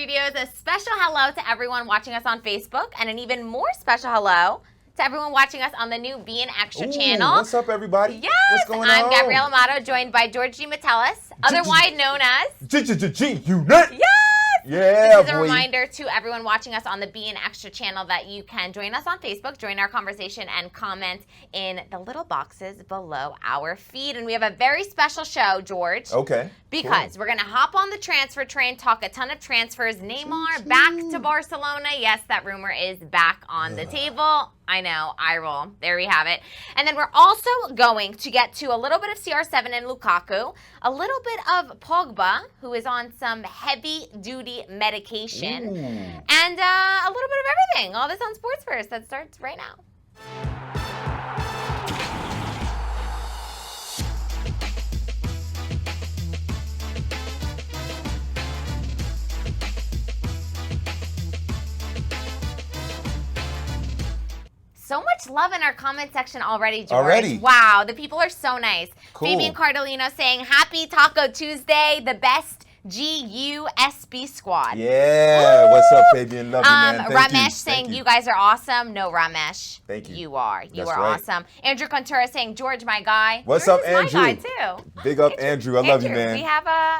studios. A special hello to everyone watching us on Facebook, and an even more special hello to everyone watching us on the new beIN Extra channel. What's up, everybody? Yes, what's going I'm on? Gabrielle Amado, joined by George D. Metellus, otherwise known as G-Unit. Yes! Yeah, This is a reminder to everyone watching us on the beIN Extra channel that you can join us on Facebook, join our conversation, and comment in the little boxes below our feed. And we have a very special show, George. Okay. Because we're going to hop on the transfer train, talk a ton of transfers. Neymar back to Barcelona. Yes, that rumor is back on the table. I know, eye roll. There we have it. And then we're also going to get to a little bit of CR7 and Lukaku, a little bit of Pogba, who is on some heavy-duty medication, and a little bit of everything. All this on Sports First. That starts right now. So much love in our comment section already, George. Wow, the people are so nice. Cool. Fabian Cardellino saying, Happy Taco Tuesday, the best GUSB squad. Yeah, woo! What's up, Fabian? Love you, man. Thank Ramesh you. saying, you guys are awesome. No, Ramesh. Thank you. You are. You That's are right. awesome. Andrew Contura saying, George, my guy. What's George up, is Andrew? my guy, too. Big up, Andrew. I love you, man.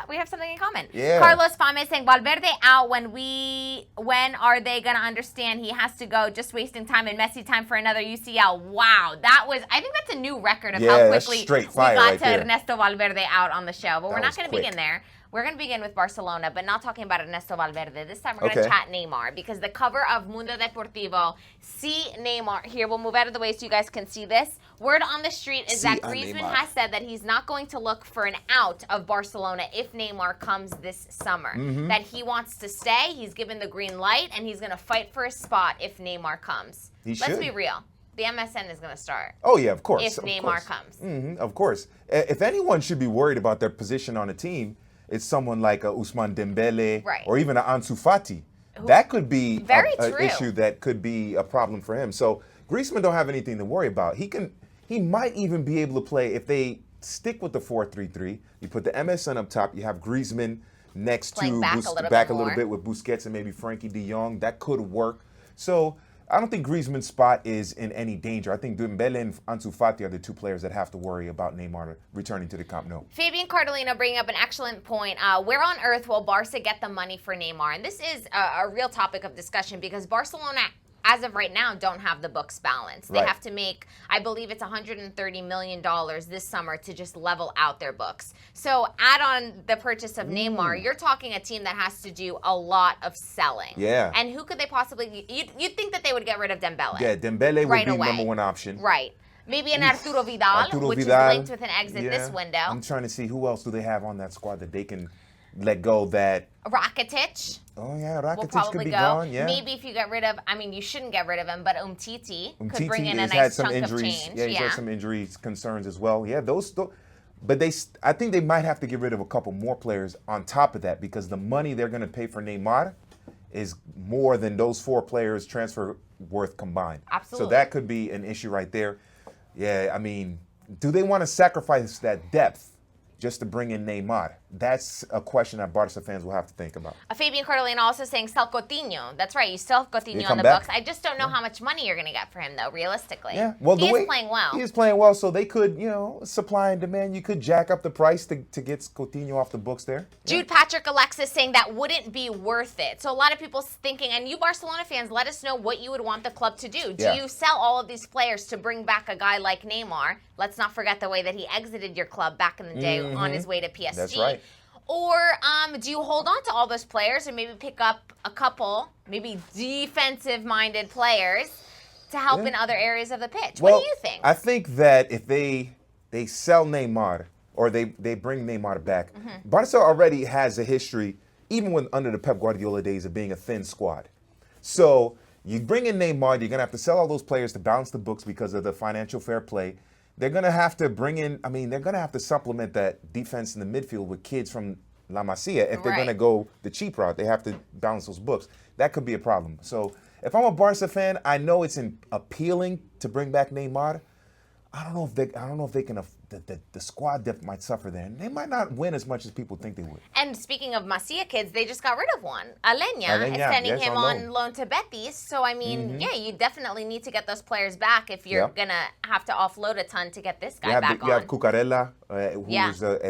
We have something in common. Yeah. Carlos Fame saying, Valverde out when are they going to understand he has to go, just wasting time and Messi time for another UCL. Wow. I think that's a new record of how quickly we got to Ernesto Valverde out on the show. But we're not going to begin there. We're going to begin with Barcelona, but not talking about Ernesto Valverde. This time we're going to chat Neymar, because the cover of Mundo Deportivo, see Neymar. Here, we'll move out of the way so you guys can see this. Word on the street is that Griezmann has said that he's not going to look for an out of Barcelona if Neymar comes this summer. That he wants to stay, he's given the green light, and he's going to fight for a spot if Neymar comes. Let's be real. The MSN is going to start. Oh, yeah, of course. If Neymar comes. Of course. If anyone should be worried about their position on the team, it's someone like Ousmane Dembele or even Ansu Fati. That could be an issue that could be a problem for him. So Griezmann don't have anything to worry about. He might even be able to play if they stick with the 4-3-3. You put the MSN up top. You have Griezmann next to back a little bit with Busquets and maybe Frankie de Jong. That could work. So I don't think Griezmann's spot is in any danger. I think Dembele and Ansu Fati are the two players that have to worry about Neymar returning to the Camp Nou. Fabian Cardellino bringing up an excellent point. Where on earth will Barca get the money for Neymar? And this is a real topic of discussion, because Barcelona, as of right now, don't have the books balanced. They have to make, I believe it's $130 million this summer to just level out their books. So add on the purchase of Neymar, you're talking a team that has to do a lot of selling. Yeah. And who could they possibly, you'd think that they would get rid of Dembele. Yeah, Dembele would be number one option. Right. Maybe an Arturo Vidal, which is linked with an exit this window. I'm trying to see who else do they have on that squad that they can let go that. Rakitic. Oh, yeah, Rakitic could be gone, yeah. Maybe if you get rid of, you shouldn't get rid of him, but Umtiti could bring in a nice chunk of change. Yeah, he's had some injuries concerns as well. Yeah, but I think they might have to get rid of a couple more players on top of that, because the money they're going to pay for Neymar is more than those four players transfer worth combined. Absolutely. So that could be an issue right there. Yeah, do they want to sacrifice that depth just to bring in Neymar? That's a question that Barca fans will have to think about. Fabian Cardellino also saying sell Coutinho. That's right, you still have Coutinho on the books. I just don't know how much money you're going to get for him, though, realistically. Yeah, well, he is playing well. He is playing well, so they could, supply and demand. You could jack up the price to get Coutinho off the books there. Jude Patrick Alexis saying that wouldn't be worth it. So a lot of people thinking, and you Barcelona fans, let us know what you would want the club to do. Do you sell all of these players to bring back a guy like Neymar? Let's not forget the way that he exited your club back in the day on his way to PSG. That's right. Or do you hold on to all those players and maybe pick up a couple, maybe defensive-minded players to help in other areas of the pitch? What do you think? I think that if they sell Neymar or they bring Neymar back, Barca already has a history, even under the Pep Guardiola days, of being a thin squad. So you bring in Neymar, you're going to have to sell all those players to balance the books because of the financial fair play. They're going to have to bring in, they're going to have to supplement that defense in the midfield with kids from La Masia. If they're going to go the cheap route, they have to balance those books. That could be a problem. So if I'm a Barca fan, I know it's appealing to bring back Neymar. I don't know if they can the squad depth might suffer there, and they might not win as much as people think they would. And speaking of Masia kids, they just got rid of one. Alenya is sending him on loan to Betis. So, I mean, you definitely need to get those players back if you're going to have to offload a ton to get this guy back on. You have Cucurella,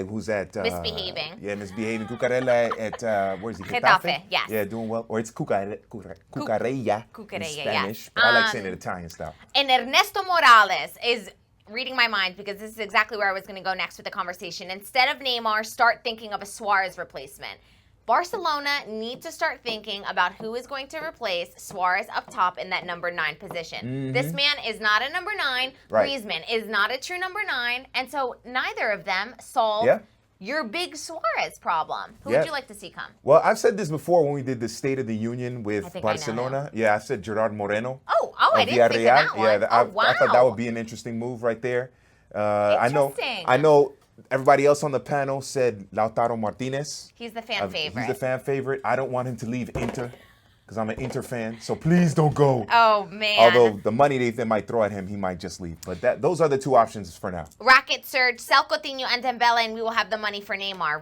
who's at... misbehaving. Misbehaving. Cucurella at, where's he? Getafe, yes. Yeah, doing well. Or it's Cucurella in Spanish. Yes. But I like saying it Italian style. And Ernesto Morales is... reading my mind, because this is exactly where I was going to go next with the conversation. Instead of Neymar, start thinking of a Suarez replacement. Barcelona need to start thinking about who is going to replace Suarez up top in that number 9 position. This man is not a number 9. Right. Griezmann is not a true number 9. And so neither of them solve your big Suarez problem. Who would you like to see come? Well, I've said this before when we did the State of the Union with Barcelona. I said Gerard Moreno. I didn't think of that one. I thought that would be an interesting move right there. I know everybody else on the panel said Lautaro Martinez. He's the fan favorite. He's the fan favorite. I don't want him to leave Inter because I'm an Inter fan. So please don't go. Oh, man. Although the money they might throw at him, he might just leave. But those are the 2 options for now. Racket surge, sell Coutinho and Dembele, and we will have the money for Neymar.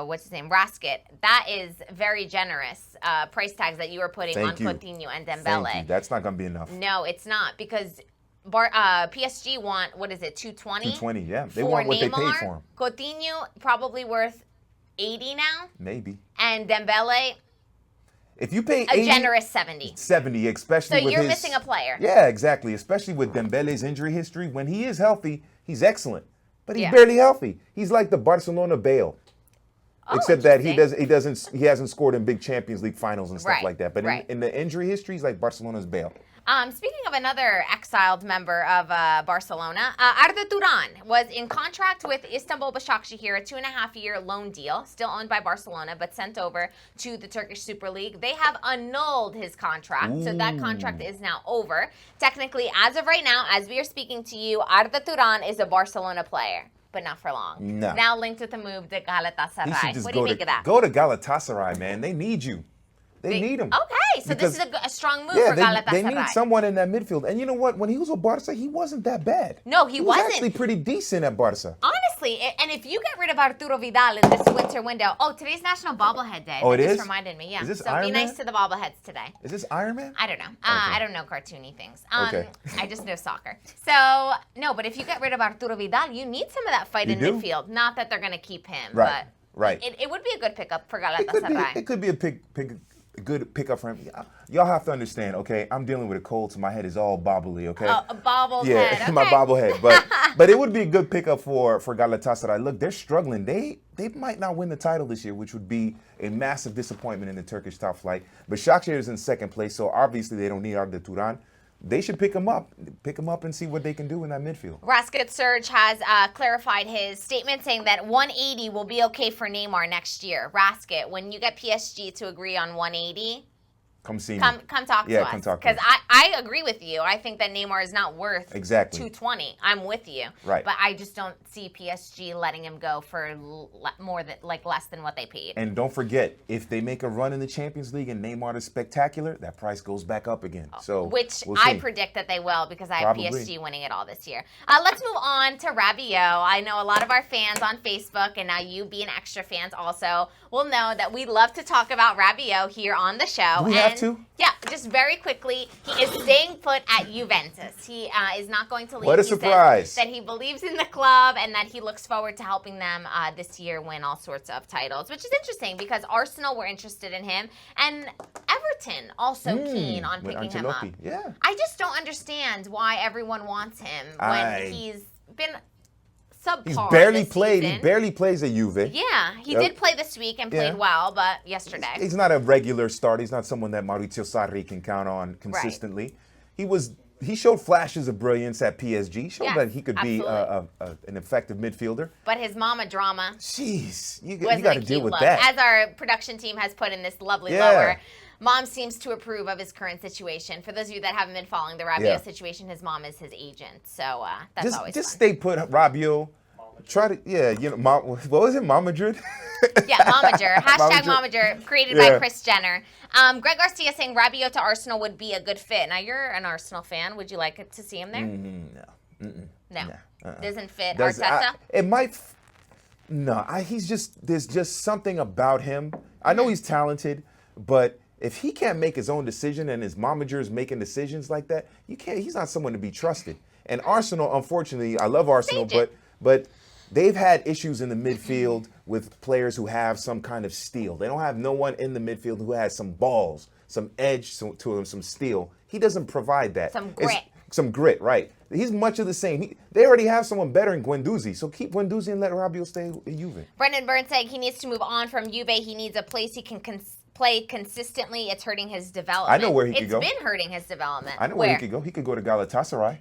What's his name? Rasket. That is very generous price tags that you are putting on Coutinho and Dembele. Thank you. That's not going to be enough. No, it's not, because PSG want, what is it, 220? 220, yeah. They want what Neymar, they paid for him. Coutinho, probably worth 80 now. Maybe. And Dembele, if you pay 80, a generous 70. 70, especially with you're missing a player. Yeah, exactly. Especially with Dembele's injury history. When he is healthy, he's excellent. But he's barely healthy. He's like the Barcelona Bale. Except that he hasn't scored in big Champions League finals and stuff like that. But in the injury history, he's like Barcelona's Bale. Speaking of another exiled member of Barcelona, Arda Turan was in contract with Istanbul Başakşehir, a 2.5-year loan deal, still owned by Barcelona, but sent over to the Turkish Super League. They have annulled his contract, so that contract is now over. Technically, as of right now, as we are speaking to you, Arda Turan is a Barcelona player. But not for long. No. Now linked with the move to Galatasaray. What do you make of that? Go to Galatasaray, man. They need you. They need him. Okay, so this is a strong move for Galatasaray. They need someone in that midfield. And you know what? When he was with Barca, he wasn't that bad. No, he wasn't. He was actually pretty decent at Barca. Honestly, and if you get rid of Arturo Vidal in this winter window, today's National Bobblehead Day. Oh, it is? Just reminded me, yeah. Is this so Iron be Man? Nice to the bobbleheads today. Is this Iron Man? I don't know. Okay. I don't know cartoony things. Okay. I just know soccer. So, no, but if you get rid of Arturo Vidal, you need some of that fight in midfield. Not that they're going to keep him, but it would be a good pickup for Galatasaray. It could be a good pickup for him. Y'all have to understand, okay? I'm dealing with a cold, so my head is all bobbly, okay? A bobblehead. Yeah, okay. My bobblehead. But it would be a good pickup for Galatasaray. Look, they're struggling. They might not win the title this year, which would be a massive disappointment in the Turkish top flight. But Başakşehir is in second place, so obviously they don't need Arda Turan. They should pick him up and see what they can do in that midfield. Rasket Serge has clarified his statement, saying that 180 will be okay for Neymar next year. Rasket, when you get PSG to agree on 180, come see me. Come talk to us. Come talk to us. Because I agree with you. I think that Neymar is not worth 220. I'm with you. Right. But I just don't see PSG letting him go for less than what they paid. And don't forget, if they make a run in the Champions League and Neymar is spectacular, that price goes back up again. So I predict that they will, because I have PSG winning it all this year. Let's move on to Rabiot. I know a lot of our fans on Facebook, and now you being extra fans also, will know that we love to talk about Rabiot here on the show. We have to? Yeah, just very quickly, he is staying put at Juventus. He is not going to leave. What a surprise. That he believes in the club and that he looks forward to helping them this year win all sorts of titles, which is interesting because Arsenal were interested in him and Everton also keen on picking him up. Yeah. I just don't understand why everyone wants him when he's been subpar. He's barely this played. season. He barely plays at Juve. Yeah, he did play this week and played well, but yesterday. He's not a regular starter. He's not someone that Maurizio Sarri can count on consistently. Right. He showed flashes of brilliance at PSG. He showed that he could be an effective midfielder. But his mama drama. Jeez, you got to deal with that. As our production team has put in this lovely lower, Mom seems to approve of his current situation. For those of you that haven't been following the Rabiot situation, his mom is his agent. So that's always just fun. stay put, Rabiot. Try to, what was it, Momadrid? Yeah, Momager. Hashtag Momager, created by Chris Jenner. Greg Garcia saying Rabiot to Arsenal would be a good fit. Now, you're an Arsenal fan. Would you like to see him there? No. Doesn't fit Arteta? It might. No, there's just something about him. I know he's talented, but if he can't make his own decision and his momager is making decisions like that, he's not someone to be trusted. And Arsenal, unfortunately, I love Arsenal, but they've had issues in the midfield with players who have some kind of steel. They don't have no one in the midfield who has some balls, some edge to him, some steel. He doesn't provide that. Some grit, right. He's much of the same. They already have someone better in Guendouzi, so keep Guendouzi and let Rabiot stay at Juve. Brendan Burns saying he needs to move on from Juve. He needs a place he can play consistently. It's hurting his development. I know where he could go. It's been hurting his development. I know where he could go. He could go to Galatasaray.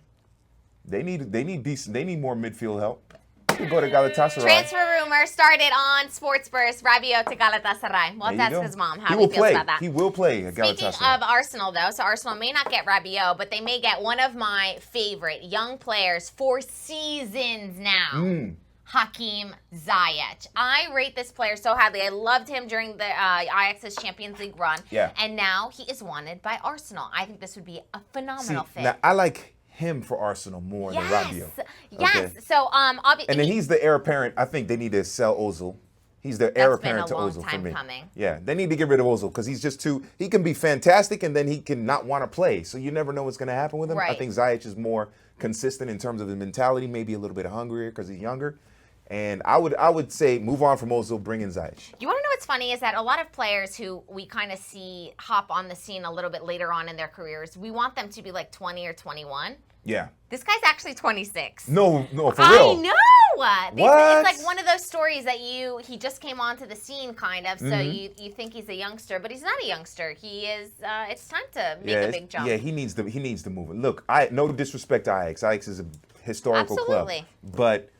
They need more midfield help. He could go to Galatasaray. Transfer rumor started on Sports Burst. Rabiot to Galatasaray. Well, that's his mom. How he feels about that. He will play at Galatasaray. Speaking of Arsenal, though, so Arsenal may not get Rabiot, but they may get one of my favorite young players for seasons now. Hakim Ziyech. I rate this player so highly. I loved him during the Ajax's Champions League run. Yeah. And now he is wanted by Arsenal. I think this would be a phenomenal fit. Now, I like him for Arsenal more than Rabiot. Yes. Okay. So obviously, and then he's the heir apparent. I think they need to sell Ozil. He's the heir apparent to Ozil for me. That's been a long time coming. Yeah, they need to get rid of Ozil because he's just too. He can be fantastic and then he can not want to play. So you never know what's going to happen with him. Right. I think Ziyech is more consistent in terms of his mentality, maybe a little bit hungrier because he's younger. And I would say move on from Ozil, bring in Ziyech. You want to know what's funny is that a lot of players who we kind of see hop on the scene a little bit later on in their careers, we want them to be like 20 or 21. Yeah. This guy's actually 26. No, for real. I know. What? It's like one of those stories that he just came onto the scene kind of, so you think he's a youngster, but he's not a youngster. He is, it's time to make a big jump. Yeah, he needs to move it. Look, no disrespect to Ajax. Ajax is a historical club. But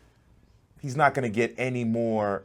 he's not going to get any more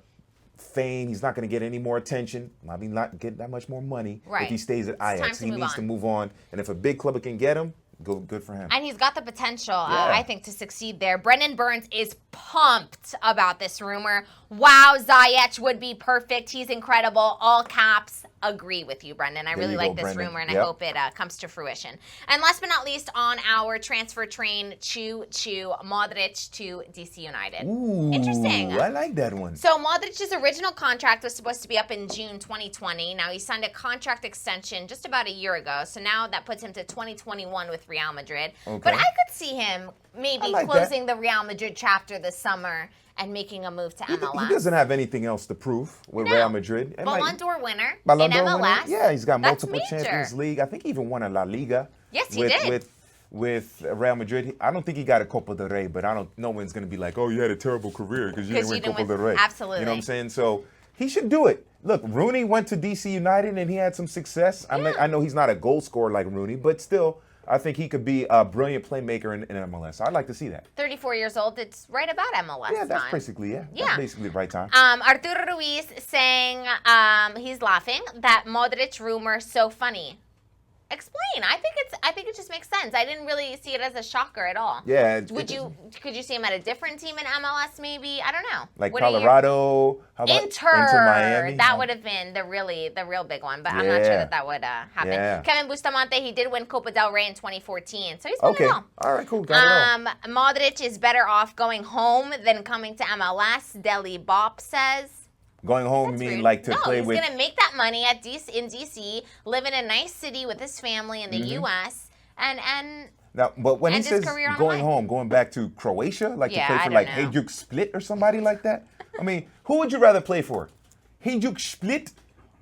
fame. He's not going to get any more attention. I mean, not get that much more money if he stays at Ajax. He needs to move on. And if a big club can get him, good for him. And he's got the potential, I think, to succeed there. Brendan Burns is pumped about this rumor. Wow, Ziyech would be perfect. He's incredible. All caps. Agree with you, Brendan. I really like this rumor, and I hope it comes to fruition. And last but not least, on our transfer train, Modric to DC United. Ooh, interesting. I like that one. So Modric's original contract was supposed to be up in June 2020. Now he signed a contract extension just about a year ago. So now that puts him to 2021 with Real Madrid. Okay. But I could see him maybe closing the Real Madrid chapter this summer and making a move to MLS. He doesn't have anything else to prove with Real Madrid. Ballon d'Or winner in MLS. Yeah, he's got multiple Champions League. I think he even won a La Liga. Yes, he did. With Real Madrid. I don't think he got a Copa del Rey, but no one's going to be like, oh, you had a terrible career because you didn't win Copa del Rey. Absolutely. You know what I'm saying? So he should do it. Look, Rooney went to DC United and he had some success. Yeah. I know he's not a goal scorer like Rooney, but still, I think he could be a brilliant playmaker in MLS. I'd like to see that. 34 years old. It's right about MLS Yeah, that's basically, That's basically the right time. Arturo Ruiz saying he's laughing. That Modric rumor so funny. Explain. I think it just makes sense. I didn't really see it as a shocker at all. Yeah. Could you see him at a different team in MLS maybe? I don't know. Like Colorado? How about Inter Miami? That would have been the real big one, but I'm not sure that would happen. Yeah. Kevin Bustamante, he did win Copa del Rey in 2014, so he's won it all. All right, cool. Got it all. Modric is better off going home than coming to MLS, Deli Bop says. Going home, you mean like to play with? He's going to make that money in DC, live in a nice city with his family in the U.S. and now, but when he says going home, going back to Croatia, like to play for like Hajduk Split or somebody like that. I mean, who would you rather play for, Hajduk Split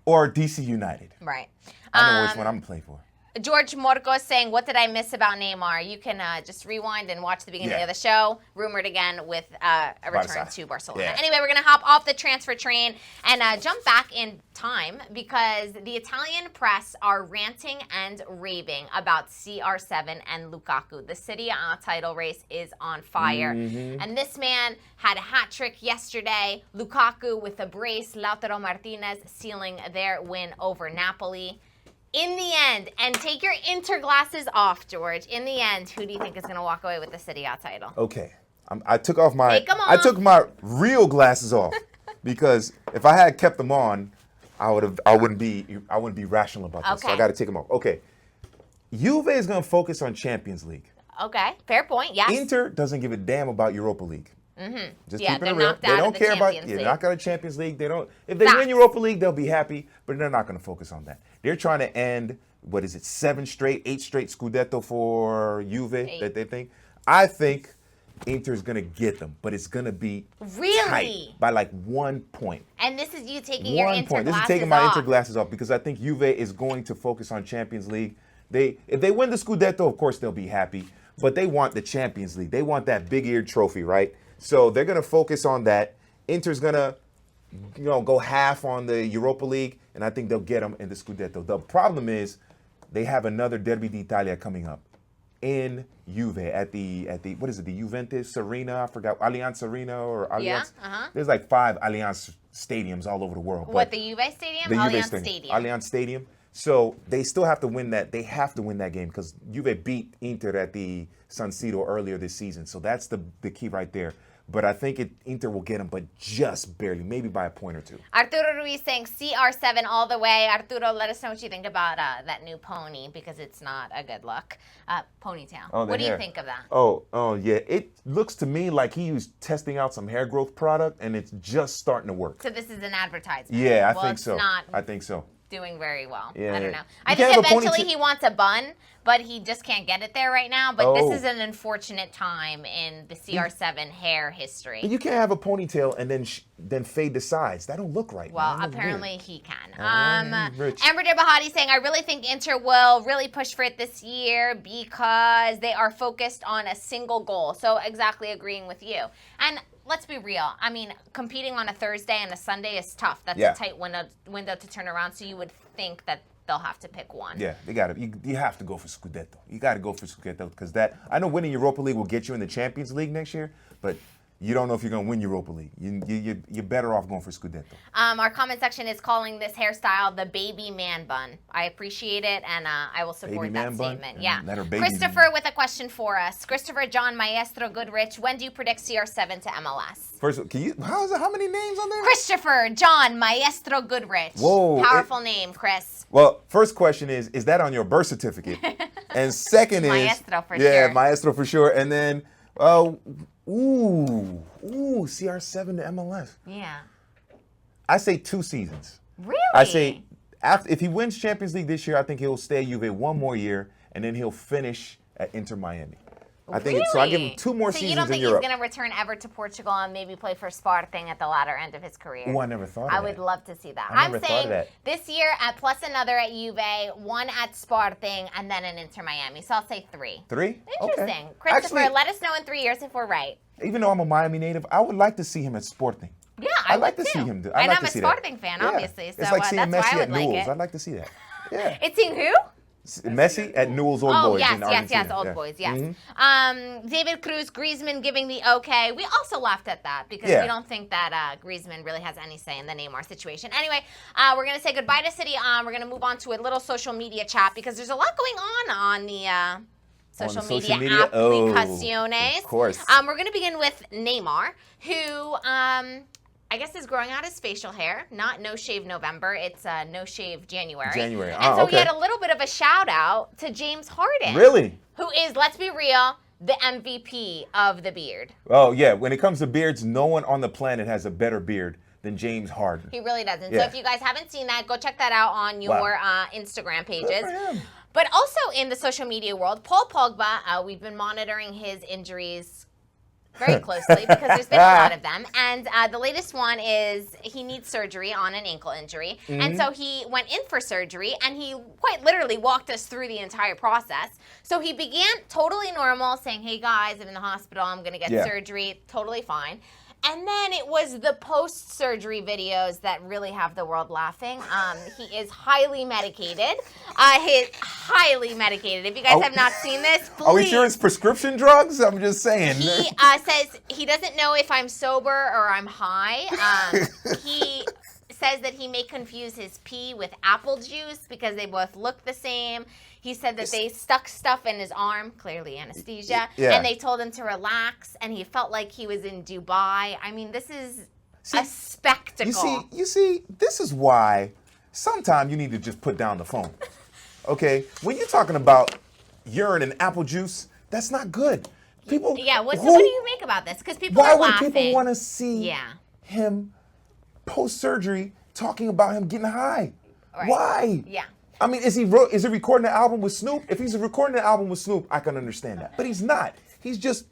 or DC United? Right. I know which one I'm gonna play for. George Morcos saying, what did I miss about Neymar? You can just rewind and watch the beginning of the show. Rumored again with a return to Barcelona. Yeah. Anyway, we're going to hop off the transfer train and jump back in time because the Italian press are ranting and raving about CR7 and Lukaku. The Serie A title race is on fire. Mm-hmm. And this man had a hat trick yesterday. Lukaku with a brace. Lautaro Martinez sealing their win over Napoli. In the end, and take your Inter glasses off, George. In the end, who do you think is going to walk away with the Serie A title? Okay, I took my real glasses off because if I had kept them on, I wouldn't be rational about this. So I got to take them off. Okay, Juve is going to focus on Champions League. Okay, fair point, yes. Inter doesn't give a damn about Europa League. Just keep it real. They don't care about knocked out of Champions League. They don't. If they win Europa League, they'll be happy, but they're not going to focus on that. They're trying to end 8 straight Scudetto for Juve that they think. I think Inter's going to get them, but it's going to be tight by like 1 point. And this is you taking your Inter glasses off. This is taking my Inter glasses off because I think Juve is going to focus on Champions League. If they win the Scudetto, of course they'll be happy, but they want the Champions League. They want that big-eared trophy, right? So they're going to focus on that. Inter's going to go half on the Europa League, and I think they'll get them in the Scudetto. The problem is they have another Derby d'Italia coming up in Juve at the what is it, the Juventus Arena? I forgot, Allianz Arena or Allianz? Yeah, There's like 5 Allianz stadiums all over the world. What, the Juve Stadium? The Allianz Juve Stadium. Allianz Stadium. So they still have to win that. They have to win that game because Juve beat Inter at the San Siro earlier this season. So that's the key right there. But I think Inter will get them, but just barely, maybe by a point or two. Arturo Ruiz saying CR7 all the way. Arturo, let us know what you think about that new pony because it's not a good look. Ponytail. Oh, what do you think of that? Oh, yeah. It looks to me like he was testing out some hair growth product, and it's just starting to work. So this is an advertisement. Yeah, I think so. I think so. Doing very well. Yeah, I don't know. I think eventually he wants a bun, but he just can't get it there right now. But this is an unfortunate time in the CR7 hair history. But you can't have a ponytail and then fade the sides. That don't look right. Well, apparently he can. Amber De Bahati saying, I really think Inter will really push for it this year because they are focused on a single goal. So exactly agreeing with you. And let's be real. I mean, competing on a Thursday and a Sunday is tough. That's a tight window to turn around. So you would think that they'll have to pick one. Yeah, they got to. You have to go for Scudetto. You got to go for Scudetto because I know winning Europa League will get you in the Champions League next year, but you don't know if you're going to win Europa League. You're better off going for Scudetto. Our comment section is calling this hairstyle the baby man bun. I appreciate it, and I will support that statement. Yeah. Christopher with a question for us. Christopher John Maestro Goodrich, when do you predict CR7 to MLS? First, how many names on there? Christopher John Maestro Goodrich. Whoa. Powerful name, Chris. Well, first question is that on your birth certificate? And second is Maestro for sure. Yeah, Maestro for sure. And then CR7 to MLS. Yeah. I say 2 seasons. Really? I say if he wins Champions League this year, I think he'll stay at Juve 1 more year, and then he'll finish at Inter Miami. I think so. I give him 2 more seasons in Europe. So you don't think he's going to return ever to Portugal and maybe play for Sporting at the latter end of his career? Oh, I never thought of that. I would love to see that. I'm saying this year plus another at Juve, 1 at Sporting, and then an Inter Miami. So I'll say 3. 3? Interesting. Okay. Christopher, actually, let us know in 3 years if we're right. Even though I'm a Miami native, I would like to see him at Sporting. Yeah, I'd like to see him do. And I'm a Sporting fan, obviously. So it's like seeing Messi at Newell's. I'd like to see that. Yeah. It's seeing who? Messi at Newell's Old Boys in Argentina. Yes, Old Boys, yes. Mm-hmm. David Cruz, Griezmann giving the okay. We also laughed at that because we don't think that Griezmann really has any say in the Neymar situation. Anyway, we're going to say goodbye to City. We're going to move on to a little social media chat because there's a lot going on the social media applicaciones. Of course. We're going to begin with Neymar, who I guess is growing out his facial hair. Not No Shave November. It's No Shave January. And so he had a little bit of a shout out to James Harden. Really? Who is, let's be real, the MVP of the beard. Oh, yeah. When it comes to beards, no one on the planet has a better beard than James Harden. He really doesn't. Yeah. So if you guys haven't seen that, go check that out on your Instagram pages. But also in the social media world, Paul Pogba, we've been monitoring his injuries very closely because there's been a lot of them. And the latest one is he needs surgery on an ankle injury. Mm-hmm. And so he went in for surgery, and he quite literally walked us through the entire process. So he began totally normal, saying, hey, guys, I'm in the hospital. I'm going to get surgery. Totally fine. And then it was the post-surgery videos that really have the world laughing. He is highly medicated. He's highly medicated. If you guys have not seen this, please. Are we sure it's prescription drugs? I'm just saying. He says he doesn't know if I'm sober or I'm high. He says that he may confuse his pee with apple juice because they both look the same. He said that they stuck stuff in his arm, clearly anesthesia, and they told him to relax, and he felt like he was in Dubai. I mean, this is a spectacle. You see, this is why sometimes you need to just put down the phone. Okay? When you're talking about urine and apple juice, That's not good. People. Yeah. So what do you make about this? Because people are laughing. Why would people want to see him post-surgery talking about him getting high? Right. Why? Yeah. I mean, is he recording an album with Snoop? If he's recording an album with Snoop, I can understand that. But he's not. He's just.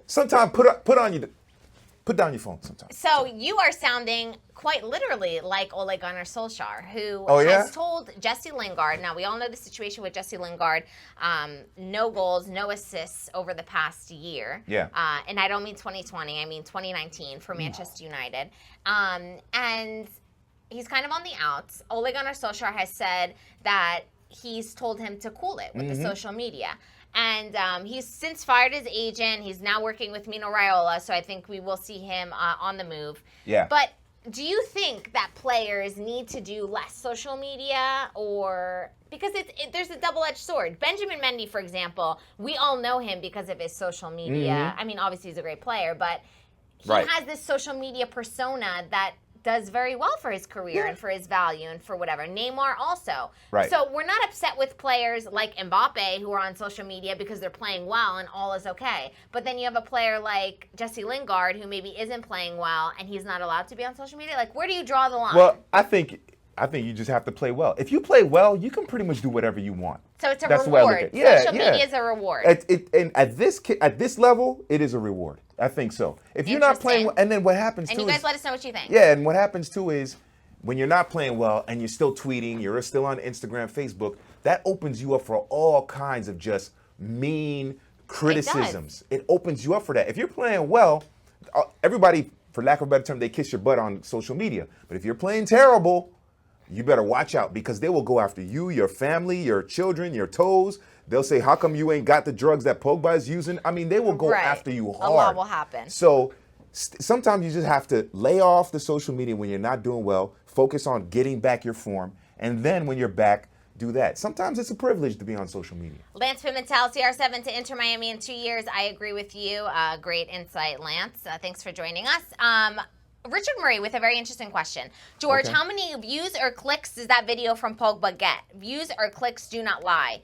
Sometimes put down your phone. Sometimes. So you are sounding quite literally like Ole Gunnar Solskjaer, who has told Jesse Lingard. Now we all know the situation with Jesse Lingard. No goals, no assists over the past year. Yeah. And I don't mean 2020. I mean 2019 for Manchester United. And he's kind of on the outs. Ole Gunnar Solskjaer has said that he's told him to cool it with the social media. And he's since fired his agent. He's now working with Mino Raiola, so I think we will see him on the move. Yeah. But do you think that players need to do less social media, or because there's a double-edged sword? Benjamin Mendy, for example, we all know him because of his social media. I mean, obviously he's a great player, but he has this social media persona that does very well for his career and for his value and for whatever. Neymar also. Right. So we're not upset with players like Mbappe who are on social media because they're playing well and all is okay. But then you have a player like Jesse Lingard who maybe isn't playing well and he's not allowed to be on social media. Like, where do you draw the line? Well, I think you just have to play well. If you play well, you can pretty much do whatever you want. So it's a reward. Social media is a reward. And at this level, it is a reward. I think so. If you're not playing well, and then what happens and too you guys let us know what you think. Yeah, and what happens too is when you're not playing well and you're still tweeting, you're still on Instagram, Facebook, that opens you up for all kinds of just mean criticisms. It opens you up for that. If you're playing well, everybody, for lack of a better term, they kiss your butt on social media. But if you're playing terrible, you better watch out because they will go after you, your family, your children, your toes. They'll say, how come you ain't got the drugs that Pogba is using? I mean, they will go after you hard. A lot will happen. So sometimes you just have to lay off the social media when you're not doing well, focus on getting back your form, and then when you're back, do that. Sometimes it's a privilege to be on social media. Lance Pimentel, CR7 to Inter Miami in 2 years. I agree with you. Great insight, Lance. Thanks for joining us. Richard Murray with a very interesting question. George, how many views or clicks does that video from Pogba get? Views or clicks do not lie.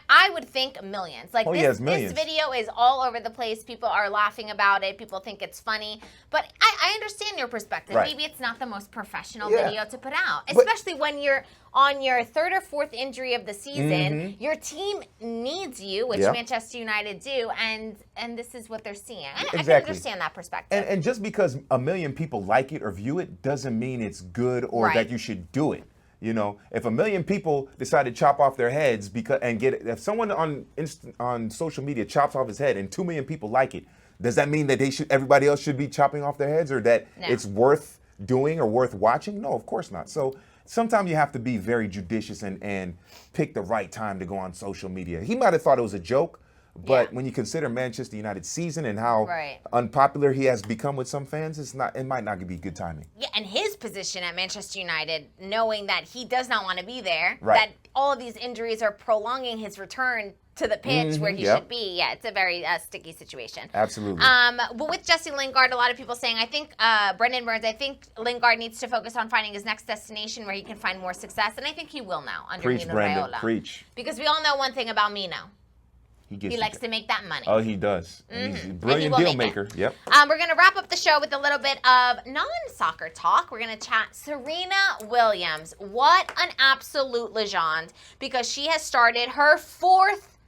I would think millions. Like this video is all over the place. People are laughing about it. People think it's funny. But I understand your perspective. Right. Maybe it's not the most professional video to put out. Especially when you're on your third or fourth injury of the season. Your team needs you, which Manchester United do, and this is what they're seeing. I can understand that perspective. And just because a million people like it or view it doesn't mean it's good or that you should do it. You know, if a million people decide to chop off their heads if someone on social media chops off his head and 2 million people like it, does that mean that everybody else should be chopping off their heads or that it's worth doing or worth watching? No, of course not. So sometimes you have to be very judicious and pick the right time to go on social media. He might have thought it was a joke. But when you consider Manchester United's season and how unpopular he has become with some fans, it might not be good timing. Yeah, and his position at Manchester United, knowing that he does not want to be there, that all of these injuries are prolonging his return to the pitch where he should be. Yeah, it's a very sticky situation. Absolutely. But with Jesse Lingard, a lot of people saying, I think, Brendan Burns, I think Lingard needs to focus on finding his next destination where he can find more success. And I think he will now under Mino Raiola. Preach. Because we all know one thing about Mino. He likes to make that money. Oh, he does. He's a brilliant deal maker. Yep. We're going to wrap up the show with a little bit of non-soccer talk. We're going to chat Serena Williams. What an absolute legend, because she has started her fourth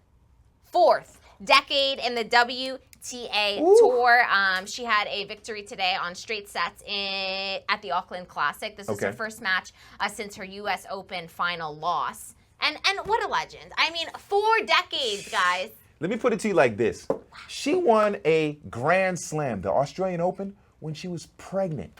decade in the WTA Tour. She had a victory today on straight sets at the Auckland Classic. This is her first match since her U.S. Open final loss. And what a legend. I mean, 4 decades, guys. Let me put it to you like this. She won a Grand Slam, the Australian Open, when she was pregnant.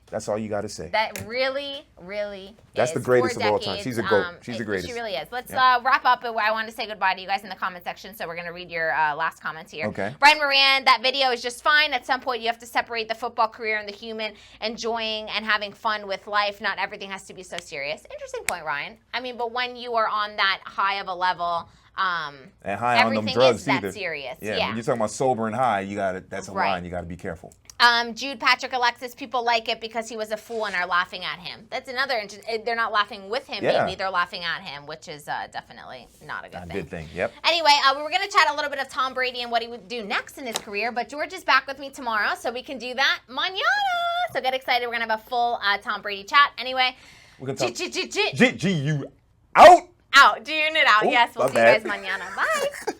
That's all you got to say. That really, really That's the greatest of all time. She's a GOAT. She's the greatest. She really is. Let's wrap up. I want to say goodbye to you guys in the comment section, so we're going to read your last comments here. Okay. Brian Moran, that video is just fine. At some point, you have to separate the football career and the human enjoying and having fun with life. Not everything has to be so serious. Interesting point, Ryan. I mean, but when you are on that high of a level, and high on them drugs is that either. serious. Yeah, when you're talking about sober and high, that's a line. You got to be careful. Jude, Patrick, Alexis, people like it because he was a fool and are laughing at him. That's another they're not laughing with him, maybe. They're laughing at him, which is definitely not a good thing. Yep. Anyway, we were going to chat a little bit of Tom Brady and what he would do next in his career, but George is back with me tomorrow, so we can do that mañana. So get excited. We're going to have a full Tom Brady chat. Anyway, we're going to talk. G, you out. Out. Tune it out. Yes, we'll see you guys mañana. Bye.